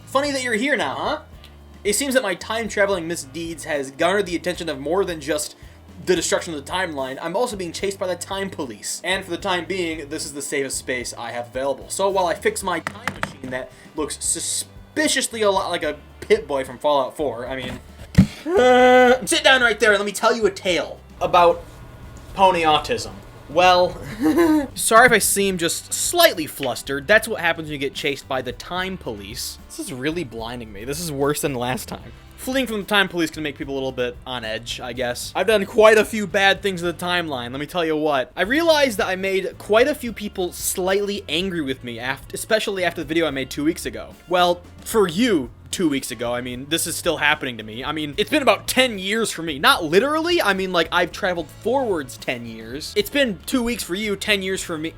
Funny that you're here now, huh? It seems that my time-traveling misdeeds has garnered the attention of more than just the destruction of the timeline. I'm also being chased by the time police. And for the time being, this is the safest space I have available. So while I fix my time machine that looks suspiciously a lot like a Pit-Boy from Fallout 4, I mean... sit down right there and let me tell you a tale about pony autism. Well, sorry if I seem just slightly flustered. That's what happens when you get chased by the time police. This is really blinding me. This is worse than last time. Fleeing from the time police can make people a little bit on edge, I guess. I've done quite a few bad things in the timeline, let me tell you what. I realized that I made quite a few people slightly angry with me, especially after the video I made 2 weeks ago. Well, for you, 2 weeks ago. I mean, this is still happening to me. I mean, it's been about 10 years for me. Not literally. I mean, like, I've traveled forwards 10 years. It's been 2 weeks for you, 10 years for me.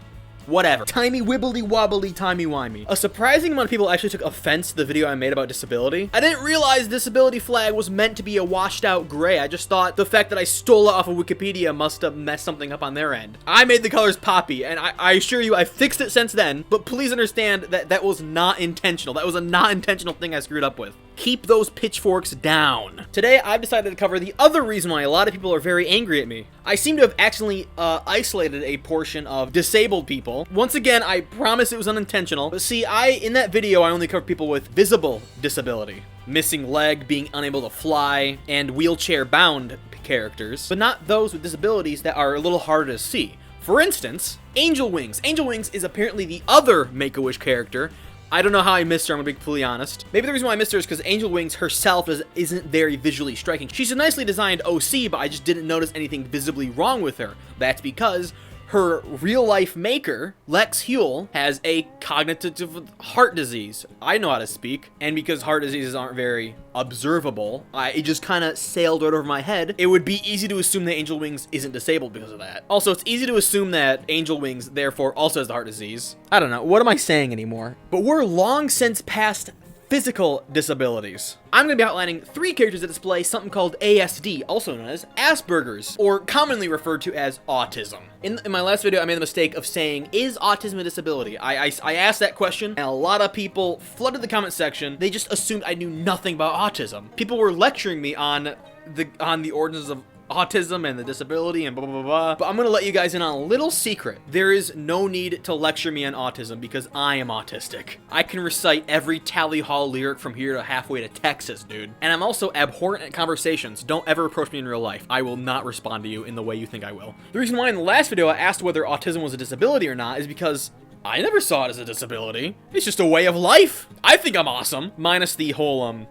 Whatever. Timey wibbly wobbly timey wimey. A surprising amount of people actually took offense to the video I made about disability. I didn't realize disability flag was meant to be a washed out gray. I just thought the fact that I stole it off of Wikipedia must have messed something up on their end. I made the colors poppy, and I assure you I fixed it since then, but please understand that that was not intentional. That was a not intentional thing I screwed up with. Keep those pitchforks down. Today, I've decided to cover the other reason why a lot of people are very angry at me. I seem to have accidentally isolated a portion of disabled people. Once again, I promise it was unintentional. But see, in that video, I only covered people with visible disability. Missing leg, being unable to fly, and wheelchair-bound characters. But not those with disabilities that are a little harder to see. For instance, Angel Wings. Angel Wings is apparently the other Make-A-Wish character. I don't know how I missed her, I'm gonna be completely honest. Maybe the reason why I missed her is because Angel Wings herself isn't very visually striking. She's a nicely designed OC, but I just didn't notice anything visibly wrong with her. That's because her real-life maker, Lex Huell, has a cognitive heart disease. I know how to speak, and because heart diseases aren't very observable, it just kind of sailed right over my head. It would be easy to assume that Angel Wings isn't disabled because of that. Also, it's easy to assume that Angel Wings, therefore, also has the heart disease. I don't know. What am I saying anymore? But we're long since past physical disabilities. I'm going to be outlining 3 characters that display something called ASD, also known as Asperger's, or commonly referred to as autism. In my last video, I made the mistake of saying, is autism a disability? I asked that question, and a lot of people flooded the comment section. They just assumed I knew nothing about autism. People were lecturing me on the origins of autism and the disability and blah, blah, blah, blah. But I'm gonna let you guys in on a little secret. There is no need to lecture me on autism because I am autistic. I can recite every Tally Hall lyric from here to halfway to Texas, dude. And I'm also abhorrent at conversations. Don't ever approach me in real life. I will not respond to you in the way you think I will. The reason why in the last video I asked whether autism was a disability or not is because I never saw it as a disability. It's just a way of life. I think I'm awesome. Minus the whole,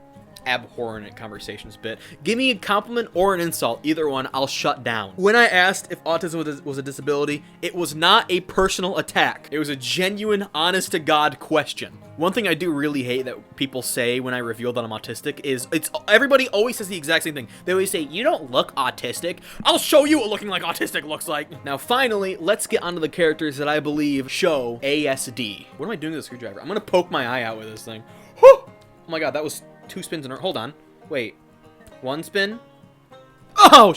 abhorrent at conversations bit. Give me a compliment or an insult, either one, I'll shut down. When I asked if autism was a disability, it was not a personal attack. It was a genuine, honest-to-God question. One thing I do really hate that people say when I reveal that I'm autistic is, everybody always says the exact same thing. They always say, you don't look autistic. I'll show you what looking like autistic looks like. Now finally, let's get onto the characters that I believe show ASD. What am I doing with a screwdriver? I'm gonna poke my eye out with this thing. Whew! Oh my god, that was 2 spins in a row. Hold on. Wait. 1 spin? Oh!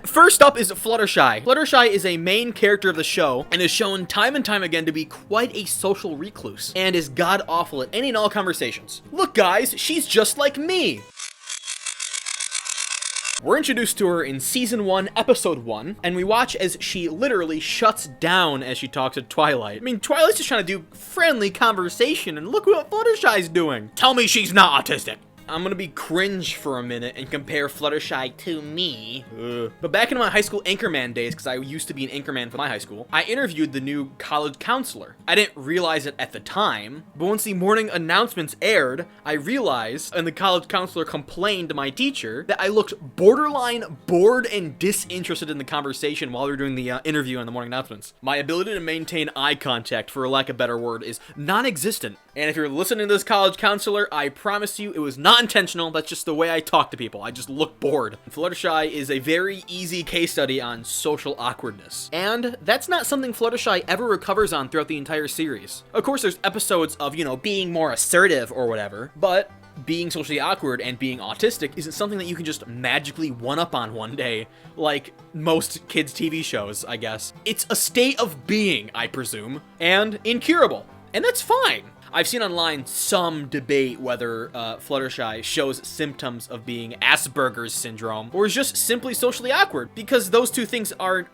First up is Fluttershy. Fluttershy is a main character of the show and is shown time and time again to be quite a social recluse and is god-awful at any and all conversations. Look guys, she's just like me! We're introduced to her in Season 1, Episode 1, and we watch as she literally shuts down as she talks to Twilight. I mean, Twilight's just trying to do friendly conversation, and look what Fluttershy's doing. Tell me she's not autistic. I'm gonna be cringe for a minute and compare Fluttershy to me. But back in my high school anchorman days, because I used to be an anchorman for my high school, I interviewed the new college counselor. I didn't realize it at the time, but once the morning announcements aired, I realized, and the college counselor complained to my teacher, that I looked borderline bored and disinterested in the conversation while we were doing the interview on the morning announcements. My ability to maintain eye contact, for lack of a better word, is non-existent. And if you're listening to this college counselor, I promise you it was not intentional. That's just the way I talk to people. I just look bored. Fluttershy is a very easy case study on social awkwardness. And that's not something Fluttershy ever recovers on throughout the entire series. Of course, there's episodes of, being more assertive or whatever, but being socially awkward and being autistic isn't something that you can just magically one-up on one day, like most kids' TV shows, I guess. It's a state of being, I presume, and incurable. And that's fine. I've seen online some debate whether Fluttershy shows symptoms of being Asperger's syndrome or is just simply socially awkward, because those two things are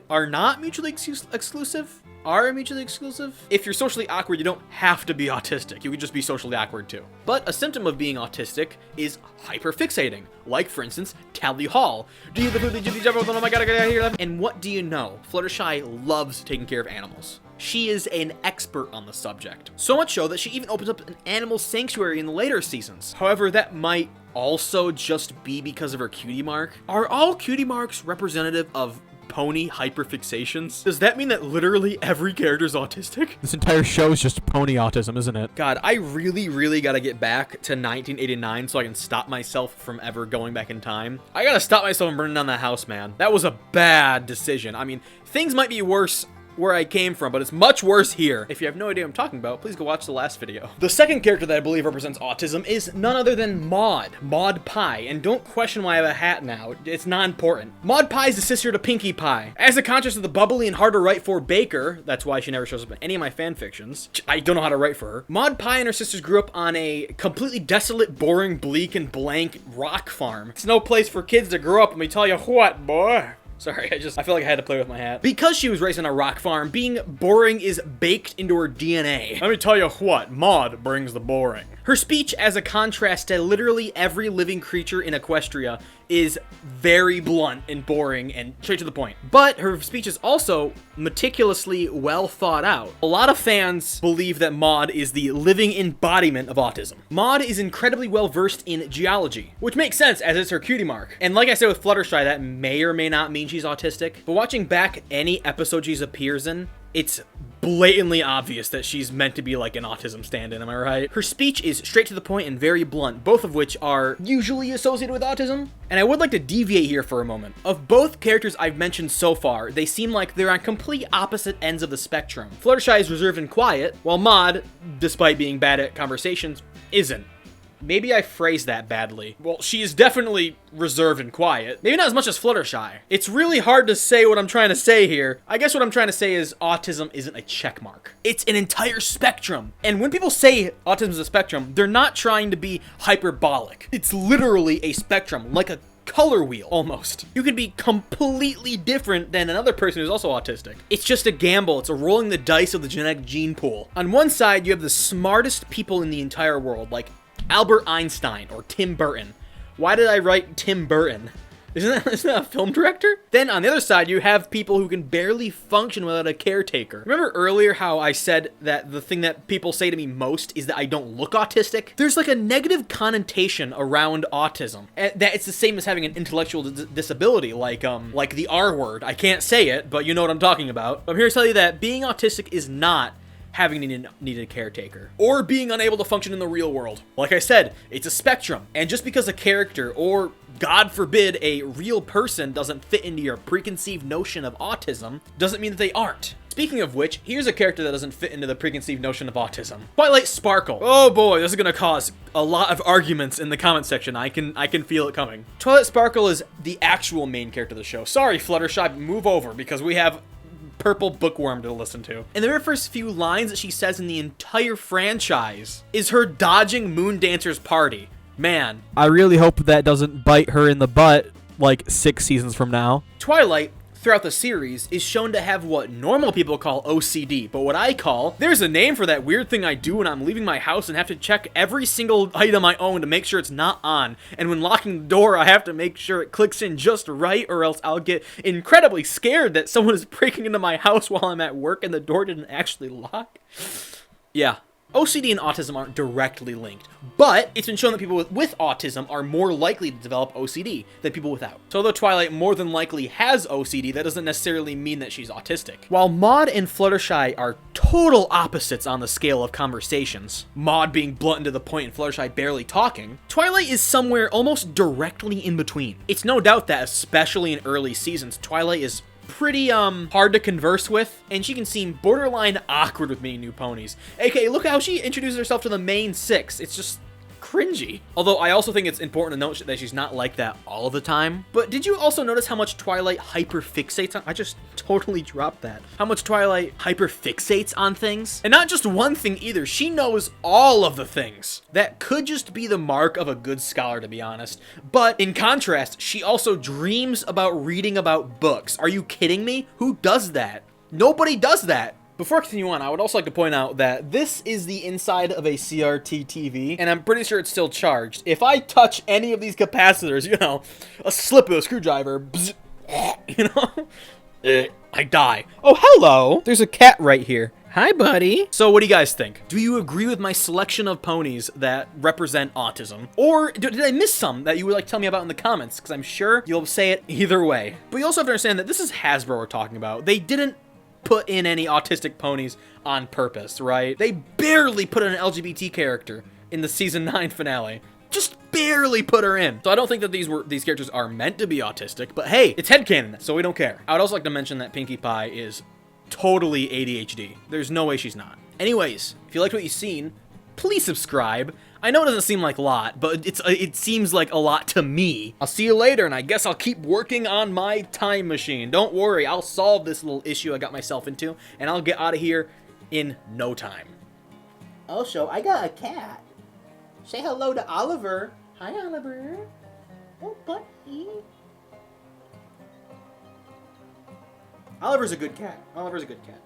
not mutually exclusive. Are mutually exclusive? If you're socially awkward, you don't have to be autistic. You could just be socially awkward too. But a symptom of being autistic is hyperfixating. Like, for instance, Tally Hall. Do you the food, oh my god, I gotta get out of here. And what do you know? Fluttershy loves taking care of animals. She is an expert on the subject. So much so that she even opens up an animal sanctuary in the later seasons. However, that might also just be because of her cutie mark. Are all cutie marks representative of pony hyperfixations? Does that mean that literally every character is autistic? This entire show is just pony autism, isn't it? God, I really gotta get back to 1989 so I can stop myself from ever going back in time. I gotta stop myself from burning down that house, man. That was a bad decision. I mean, things might be worse where I came from, but it's much worse here. If you have no idea what I'm talking about, please go watch the last video. The second character that I believe represents autism is none other than Maud Pie, and don't question why I have a hat now. It's not important. Maud Pie is the sister to Pinkie Pie. As a contrast to the bubbly and hard to write for Baker, that's why she never shows up in any of my fan fictions. I don't know how to write for her. Maud Pie and her sisters grew up on a completely desolate, boring, bleak, and blank rock farm. It's no place for kids to grow up, let me tell you what, boy. Sorry, I feel like I had to play with my hat. Because she was raised on a rock farm, being boring is baked into her DNA. Let me tell you what, Maud brings the boring. Her speech, as a contrast to literally every living creature in Equestria, is very blunt and boring and straight to the point. But her speech is also meticulously well thought out. A lot of fans believe that Maud is the living embodiment of autism. Maud is incredibly well versed in geology, which makes sense as it's her cutie mark. And like I said with Fluttershy, that may or may not mean she's autistic. But watching back any episode she appears in, it's blatantly obvious that she's meant to be like an autism stand-in, am I right? Her speech is straight to the point and very blunt, both of which are usually associated with autism. And I would like to deviate here for a moment. Of both characters I've mentioned so far, they seem like they're on complete opposite ends of the spectrum. Fluttershy is reserved and quiet, while Maud, despite being bad at conversations, isn't. Maybe I phrased that badly. Well, she is definitely reserved and quiet. Maybe not as much as Fluttershy. It's really hard to say what I'm trying to say here. I guess what I'm trying to say is autism isn't a check mark. It's an entire spectrum. And when people say autism is a spectrum, they're not trying to be hyperbolic. It's literally a spectrum, like a color wheel, almost. You could be completely different than another person who's also autistic. It's just a gamble. It's a rolling the dice of the genetic gene pool. On one side, you have the smartest people in the entire world, like Albert Einstein or Tim Burton. Why did I write Tim Burton? Isn't that a film director? Then on the other side, you have people who can barely function without a caretaker. Remember earlier how I said that the thing that people say to me most is that I don't look autistic? There's like a negative connotation around autism. That it's the same as having an intellectual disability, like the R word. I can't say it, but you know what I'm talking about. I'm here to tell you that being autistic is not having needed a caretaker, or being unable to function in the real world. Like I said, it's a spectrum, and just because a character, or God forbid, a real person doesn't fit into your preconceived notion of autism, doesn't mean that they aren't. Speaking of which, here's a character that doesn't fit into the preconceived notion of autism. Twilight Sparkle. Oh boy, this is gonna cause a lot of arguments in the comment section. I can feel it coming. Twilight Sparkle is the actual main character of the show. Sorry, Fluttershy, move over, because we have Purple Bookworm to listen to. And the very first few lines that she says in the entire franchise is her dodging Moon Dancer's party. Man. I really hope that doesn't bite her in the butt like 6 seasons from now. Twilight, throughout the series, is shown to have what normal people call OCD, but what I call, there's a name for that weird thing I do when I'm leaving my house and have to check every single item I own to make sure it's not on. And when locking the door, I have to make sure it clicks in just right, or else I'll get incredibly scared that someone is breaking into my house while I'm at work and the door didn't actually lock. Yeah. OCD and autism aren't directly linked, but it's been shown that people with autism are more likely to develop OCD than people without. So although Twilight more than likely has OCD, that doesn't necessarily mean that she's autistic. While Maud and Fluttershy are total opposites on the scale of conversations, Maud being blunt and to the point and Fluttershy barely talking, Twilight is somewhere almost directly in between. It's no doubt that, especially in early seasons, Twilight is pretty hard to converse with, and she can seem borderline awkward with meeting new ponies. AKA, look how she introduces herself to the main 6. It's just cringy. Although I also think it's important to note that she's not like that all the time. But did you also notice how much Twilight hyperfixates on? I just totally dropped that. How much Twilight hyperfixates on things? And not just one thing either. She knows all of the things. That could just be the mark of a good scholar, to be honest. But in contrast, she also dreams about reading about books. Are you kidding me? Who does that? Nobody does that. Before I continue on, I would also like to point out that this is the inside of a CRT TV, and I'm pretty sure it's still charged. If I touch any of these capacitors, you know, a slip with a screwdriver, bzz, you know, I die. Oh, hello! There's a cat right here. Hi, buddy. So what do you guys think? Do you agree with my selection of ponies that represent autism? Or did I miss some that you would like to tell me about in the comments? Because I'm sure you'll say it either way. But you also have to understand that this is Hasbro we're talking about. They didn't put in any autistic ponies on purpose, right? They barely put in an LGBT character in the season 9 finale. Just barely put her in. So I don't think that these characters are meant to be autistic, but hey, it's headcanon, so we don't care. I would also like to mention that Pinkie Pie is totally ADHD. There's no way she's not. Anyways, if you liked what you've seen, please subscribe. I know it doesn't seem like a lot, but it seems like a lot to me. I'll see you later, and I guess I'll keep working on my time machine. Don't worry, I'll solve this little issue I got myself into, and I'll get out of here in no time. Also, I got a cat. Say hello to Oliver. Hi, Oliver. Oh, buddy. Oliver's a good cat. Oliver's a good cat.